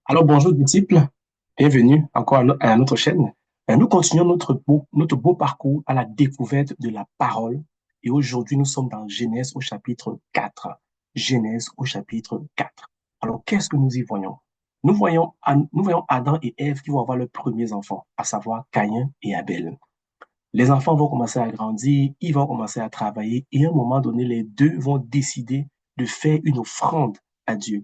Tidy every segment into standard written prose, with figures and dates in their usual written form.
Alors, bonjour disciples, bienvenue encore à notre chaîne. Nous continuons notre beau parcours à la découverte de la parole et aujourd'hui nous sommes dans Genèse au chapitre 4. Genèse au chapitre 4. Alors, qu'est-ce que nous y voyons? Nous voyons Adam et Ève qui vont avoir leurs premiers enfants, à savoir Caïn et Abel. Les enfants vont commencer à grandir, ils vont commencer à travailler et à un moment donné, les deux vont décider de faire une offrande à Dieu.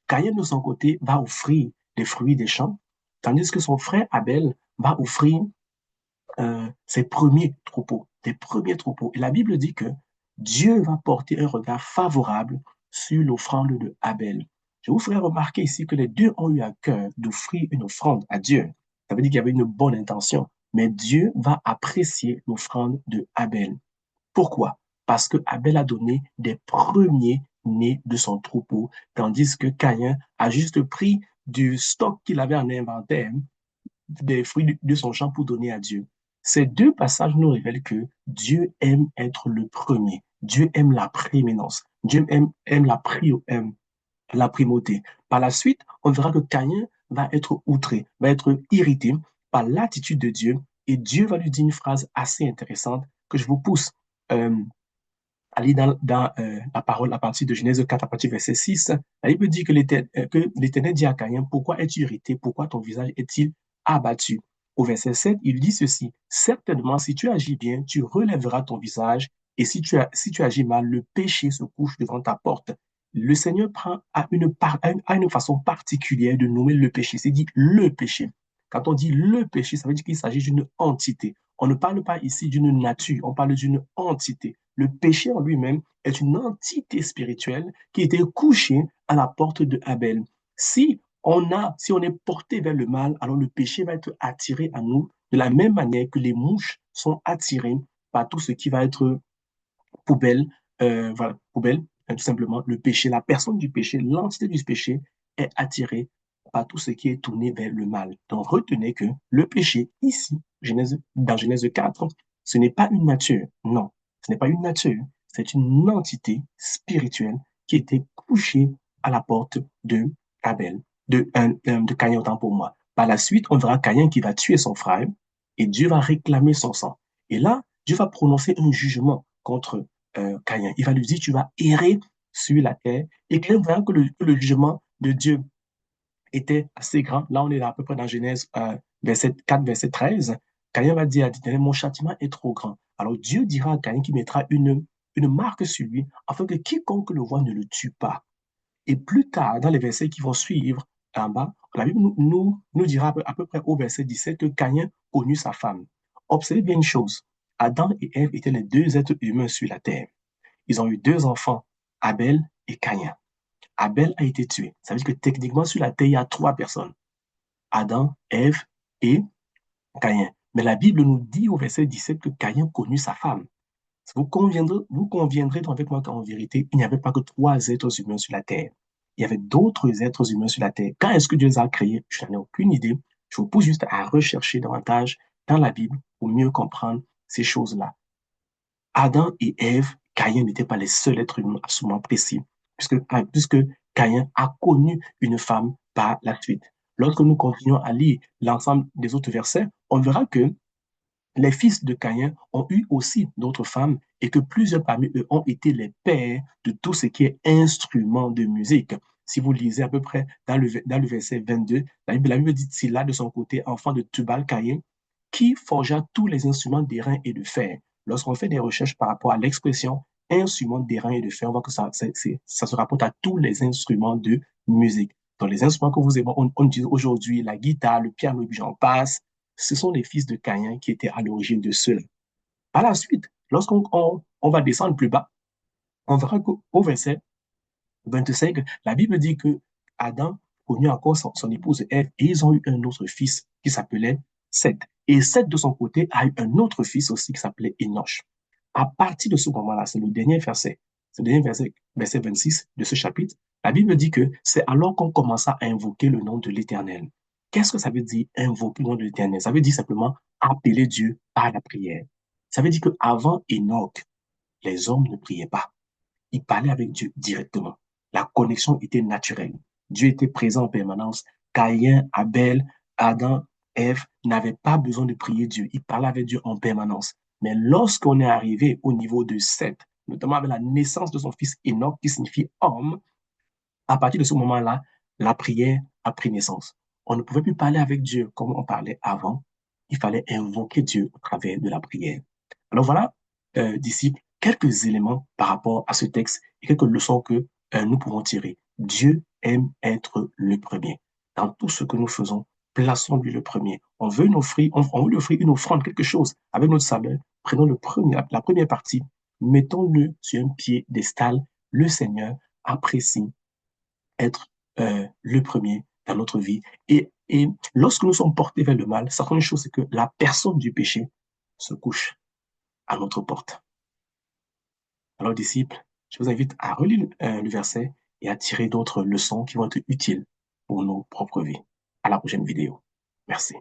Caïn, de son côté, va offrir les fruits des champs, tandis que son frère Abel va offrir ses premiers troupeaux, des premiers troupeaux. Et la Bible dit que Dieu va porter un regard favorable sur l'offrande de Abel. Je vous ferai remarquer ici que les deux ont eu à cœur d'offrir une offrande à Dieu. Ça veut dire qu'il y avait une bonne intention, mais Dieu va apprécier l'offrande de Abel. Pourquoi? Parce que Abel a donné des premiers nés de son troupeau, tandis que Caïn a juste pris du stock qu'il avait en inventaire, des fruits de son champ pour donner à Dieu. Ces deux passages nous révèlent que Dieu aime être le premier. Dieu aime la prééminence. Dieu aime la primauté. Par la suite, on verra que Caïn va être outré, va être irrité par l'attitude de Dieu et Dieu va lui dire une phrase assez intéressante que je vous pousse euh, à lire dans la parole à partir de Genèse 4, à partir du verset 6. La Bible dit que l'Éternel dit à Caïn, pourquoi es-tu irrité? Pourquoi ton visage est-il abattu? Au verset 7, il dit ceci, certainement, si tu agis bien, tu relèveras ton visage, et si tu agis mal, le péché se couche devant ta porte. Le Seigneur prend à une façon particulière de nommer le péché. C'est dit le péché. Quand on dit le péché, ça veut dire qu'il s'agit d'une entité. On ne parle pas ici d'une nature, on parle d'une entité. Le péché en lui-même est une entité spirituelle qui était couchée à la porte de Abel. Si on est porté vers le mal, alors le péché va être attiré à nous de la même manière que les mouches sont attirées par tout ce qui va être poubelle, voilà, poubelle, tout simplement, le péché, la personne du péché, l'entité du péché est attirée par tout ce qui est tourné vers le mal. Donc, retenez que le péché, ici, dans Genèse 4, ce n'est pas une nature. Non, ce n'est pas une nature. C'est une entité spirituelle qui était couchée à la porte de Abel, de Caïn, autant pour moi. Par la suite, on verra Caïn qui va tuer son frère et Dieu va réclamer son sang. Et là, Dieu va prononcer un jugement contre Caïn. Il va lui dire, tu vas errer sur la terre. Et Caïn, voyant que le jugement de Dieu était assez grand, là on est à peu près dans Genèse 4, verset 13, Caïn va dire à l'Éternel, mon châtiment est trop grand. Alors Dieu dira à Caïn qu'il mettra une marque sur lui, afin que quiconque le voit ne le tue pas. Et plus tard, dans les versets qui vont suivre en bas, la Bible nous dira à peu près au verset 17 que Caïn connut sa femme. Observez bien une chose, Adam et Ève étaient les deux êtres humains sur la terre. Ils ont eu deux enfants, Abel et Caïn. Abel a été tué. Ça veut dire que techniquement, sur la terre, il y a trois personnes. Adam, Ève et Caïn. Mais la Bible nous dit au verset 17 que Caïn connut sa femme. Vous conviendrez donc avec moi qu'en vérité, il n'y avait pas que trois êtres humains sur la terre. Il y avait d'autres êtres humains sur la terre. Quand est-ce que Dieu les a créés? Je n'en ai aucune idée. Je vous pousse juste à rechercher davantage dans la Bible pour mieux comprendre ces choses-là. Adam et Ève, Caïn n'étaient pas les seuls êtres humains absolument précis, puisque Caïn a connu une femme par la suite. Lorsque nous continuons à lire l'ensemble des autres versets, on verra que les fils de Caïn ont eu aussi d'autres femmes et que plusieurs parmi eux ont été les pères de tout ce qui est instrument de musique. Si vous lisez à peu près dans le verset 22, la Bible dit qu'il a de son côté enfant de Tubal-Caïn qui forgea tous les instruments d'airain et de fer. Lorsqu'on fait des recherches par rapport à l'expression instrument d'airain et de fer, on voit que ça se rapporte à tous les instruments de musique. Dans les instruments que vous on utilise aujourd'hui, la guitare, le piano, et puis j'en passe, ce sont les fils de Caïn qui étaient à l'origine de cela. Par la suite, lorsqu'on va descendre plus bas, on verra qu'au verset 25, la Bible dit que Adam connut encore son épouse Ève et ils ont eu un autre fils qui s'appelait Seth. Et Seth, de son côté, a eu un autre fils aussi qui s'appelait Enoch. À partir de ce moment-là, c'est le dernier verset, verset 26 de ce chapitre, la Bible dit que c'est alors qu'on commença à invoquer le nom de l'Éternel. Qu'est-ce que ça veut dire invoquer le nom de l'Éternel? Ça veut dire simplement appeler Dieu par la prière. Ça veut dire qu'avant Enoch, les hommes ne priaient pas. Ils parlaient avec Dieu directement. La connexion était naturelle. Dieu était présent en permanence Caïn, Abel, Adam, Ève n'avaient pas besoin de prier Dieu. Ils parlaient avec Dieu en permanence. Mais lorsqu'on est arrivé au niveau de Seth, notamment avec la naissance de son fils Enoch, qui signifie homme, à partir de ce moment-là, la prière a pris naissance. On ne pouvait plus parler avec Dieu comme on parlait avant. Il fallait invoquer Dieu au travers de la prière. Alors voilà, disciples, quelques éléments par rapport à ce texte et quelques leçons que nous pouvons tirer. Dieu aime être le premier. Dans tout ce que nous faisons, plaçons-lui le premier. On veut lui offrir une offrande, quelque chose. Avec notre sabbat, prenons la première partie, mettons-le sur un piédestal. Le Seigneur apprécie être le premier dans notre vie. Et lorsque nous sommes portés vers le mal, certaines chose, c'est que la personne du péché se couche à notre porte. Alors, disciples, je vous invite à relire le verset et à tirer d'autres leçons qui vont être utiles pour nos propres vies. À la prochaine vidéo. Merci.